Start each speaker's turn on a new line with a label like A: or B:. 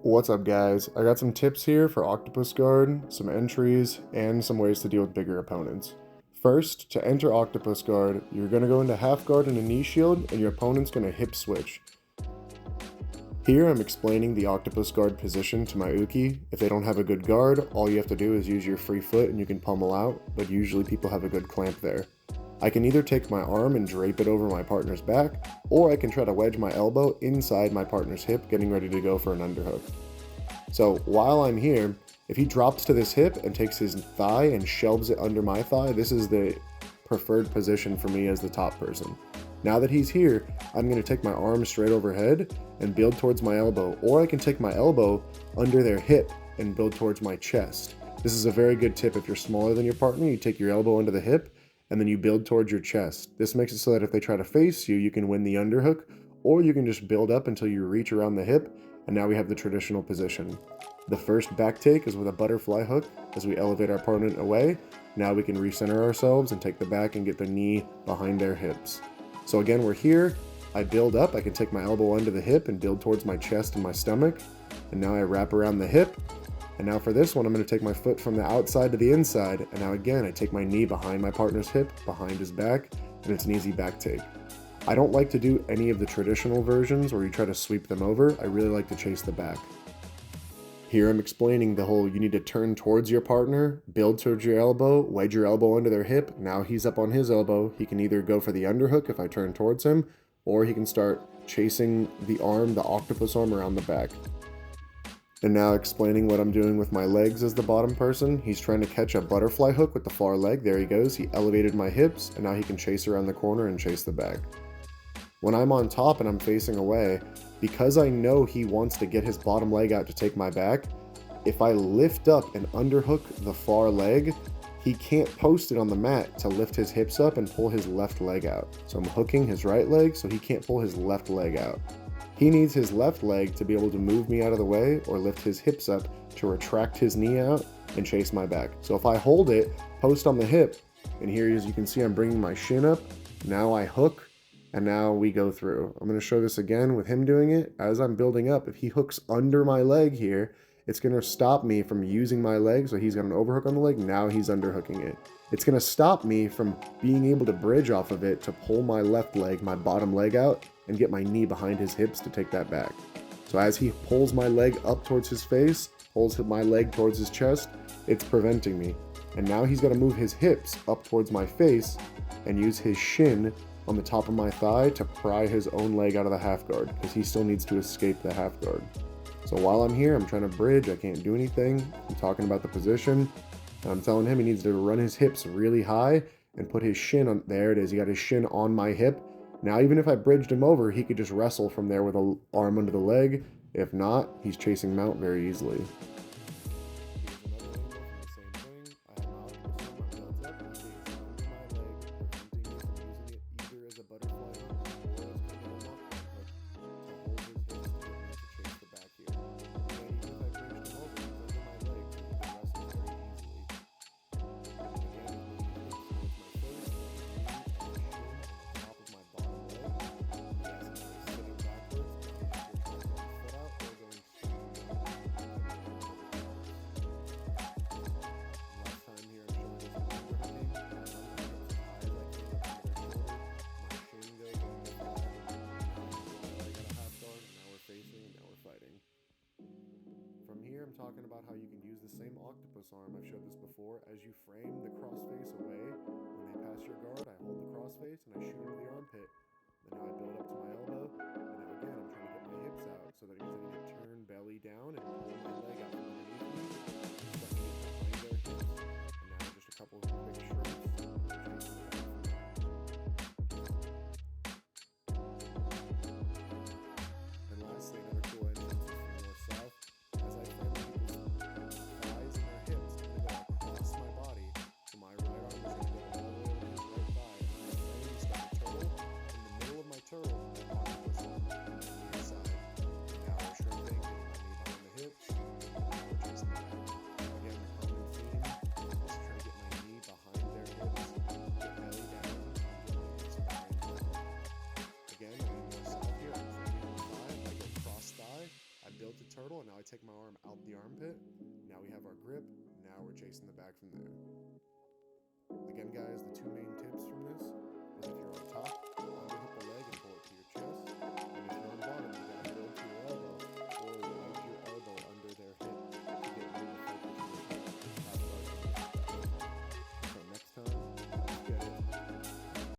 A: What's up guys, I got some tips here for Octopus Guard, some entries, and some ways to deal with bigger opponents. First, to enter Octopus Guard, you're going to go into half guard and a knee shield, and your opponent's going to hip switch. Here I'm explaining the Octopus Guard position to my Uki. If they don't have a good guard, all you have to do is use your free foot and you can pummel out, but usually people have a good clamp there. I can either take my arm and drape it over my partner's back, or I can try to wedge my elbow inside my partner's hip, getting ready to go for an underhook. So while I'm here, if he drops to this hip and takes his thigh and shelves it under my thigh, this is the preferred position for me as the top person. Now that he's here, I'm going to take my arm straight overhead and build towards my elbow, or I can take my elbow under their hip and build towards my chest. This is a very good tip. If you're smaller than your partner, you take your elbow under the hip and then you build towards your chest. This makes it so that if they try to face you, you can win the underhook, or you can just build up until you reach around the hip, and now we have the traditional position. The first back take is with a butterfly hook as we elevate our opponent away. Now we can recenter ourselves and take the back and get the knee behind their hips. So again, we're here, I build up, I can take my elbow under the hip and build towards my chest and my stomach, and now I wrap around the hip. And now for this one, I'm going to take my foot from the outside to the inside, and now again, I take my knee behind my partner's hip, behind his back, and it's an easy back take. I don't like to do any of the traditional versions where you try to sweep them over. I really like to chase the back. Here I'm explaining the whole, you need to turn towards your partner, build towards your elbow, wedge your elbow under their hip. Now he's up on his elbow. He can either go for the underhook if I turn towards him, or he can start chasing the arm, the octopus arm around the back. And now explaining what I'm doing with my legs as the bottom person. He's trying to catch a butterfly hook with the far leg. There he goes. He elevated my hips, and now he can chase around the corner and chase the back. When I'm on top and I'm facing away, because I know he wants to get his bottom leg out to take my back, if I lift up and underhook the far leg, he can't post it on the mat to lift his hips up and pull his left leg out. So I'm hooking his right leg so he can't pull his left leg out. He needs his left leg to be able to move me out of the way or lift his hips up to retract his knee out and chase my back. So if I hold it, post on the hip, and here as you can see I'm bringing my shin up, now I hook, and now we go through. I'm going to show this again with him doing it. As I'm building up, if he hooks under my leg here, it's going to stop me from using my leg, so he's got an overhook on the leg, now he's underhooking it. It's going to stop me from being able to bridge off of it to pull my left leg, my bottom leg out, and get my knee behind his hips to take that back. So as he pulls my leg up towards his face, pulls my leg towards his chest, it's preventing me. And now he's got to move his hips up towards my face and use his shin on the top of my thigh to pry his own leg out of the half guard, because he still needs to escape the half guard. So while I'm here, I'm trying to bridge, I can't do anything. I'm talking about the position, and I'm telling him he needs to run his hips really high and put his shin on, there it is, he got his shin on my hip. Now even if I bridged him over, he could just wrestle from there with an arm under the leg. If not, he's chasing him out very easily. I'm talking about how you can use the same octopus arm, I've showed this before, as you frame the crossface away. When they pass your guard, I hold the crossface and I shoot into the armpit. Then now I build up to my elbow, and now again I'm trying to get my hips out so that he's going to turn belly down and pull my leg out from underneath me, stuffing it behind their hips, and now just a couple of quick shrimps. And lastly, another cool entrance is from north south. As I frame people's thighs and their hips, I'm going to go across my body. So my right arm is going to go all the way over his right thigh. And my frame is got a turtle. In the middle of my turtle, my octopus arm on the inside. Now we're shrimping, getting my knee behind the hip. turtle, and now I take my arm out the armpit. Now we have our grip. Now we're chasing the bag from there.